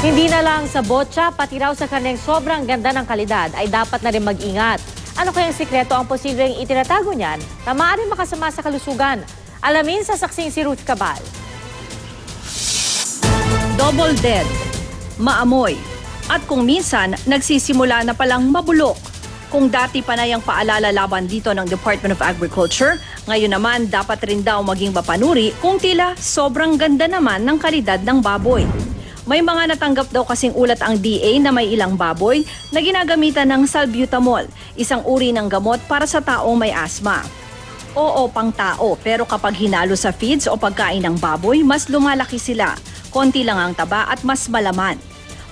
Hindi na lang sa botsa, pati raw sa karneng sobrang ganda ng kalidad ay dapat na rin mag-ingat. Ano kayang sikreto ang posibleng itinatago niyan na maaaring makasama sa kalusugan? Alamin sa saksing si Ruth Cabal. Double dead, maamoy, at kung minsan nagsisimula na palang mabulok. Kung dati panay ang paalala laban dito ng Department of Agriculture, ngayon naman dapat rin daw maging mapanuri kung tila sobrang ganda naman ng kalidad ng baboy. May mga natanggap daw kasing ulat ang DA na may ilang baboy na ginagamitan ng salbutamol, isang uri ng gamot para sa taong may asma. Oo, pang tao, pero kapag hinalo sa feeds o pagkain ng baboy, mas lumalaki sila. Konti lang ang taba at mas malaman.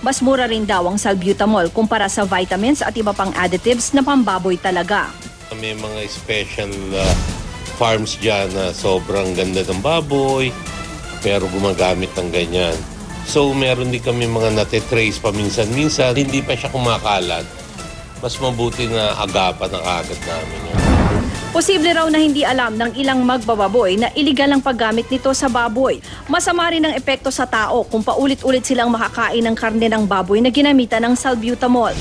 Mas mura rin daw ang salbutamol kumpara sa vitamins at iba pang additives na pambaboy talaga. May mga special farms dyan na sobrang ganda ng baboy, pero gumagamit ng ganyan. So meron din kami mga natitrace paminsan-minsan, hindi pa siya kumakalat. Mas mabuti na agapan ang agad namin yun. Posible raw na hindi alam ng ilang magbababoy na iligal ang paggamit nito sa baboy. Masama rin ang epekto sa tao kung paulit-ulit silang makakain ng karne ng baboy na ginamitan ng salbutamol.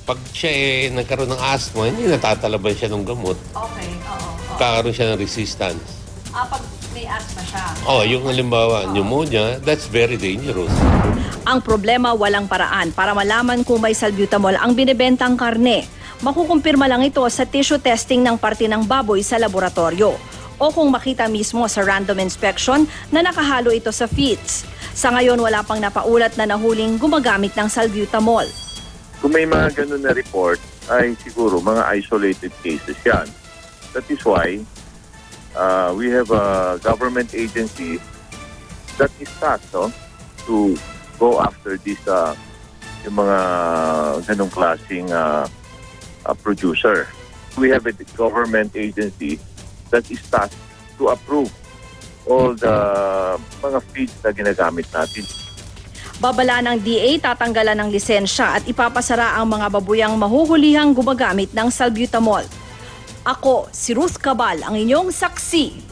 Pag siya nagkaroon ng asthma, hindi natatalaban siya ng gamot. Okay, oo. Kakaroon siya ng resistance. Pag may asthma siya. Yung halimbawa, pneumonia, that's very dangerous. Ang problema, walang paraan para malaman kung may salbutamol ang binibentang karne. Makukumpirma lang ito sa tissue testing ng parte ng baboy sa laboratorio o kung makita mismo sa random inspection na nakahalo ito sa feeds. Sa ngayon, wala pang napaulat na nahuling gumagamit ng salbutamol. Kung may mga ganun na report, ay siguro mga isolated cases yan. That is why we have a government agency that is tasked to go after this yung mga ganung klaseng producer. We have a government agency that is tasked to approve all the mga feeds na ginagamit natin. Babala ng DA, tatanggalan ng lisensya at ipapasara ang mga babuyang mahuhulihang gumagamit ng salbutamol. Ako, si Ruth Cabal, ang inyong saksi.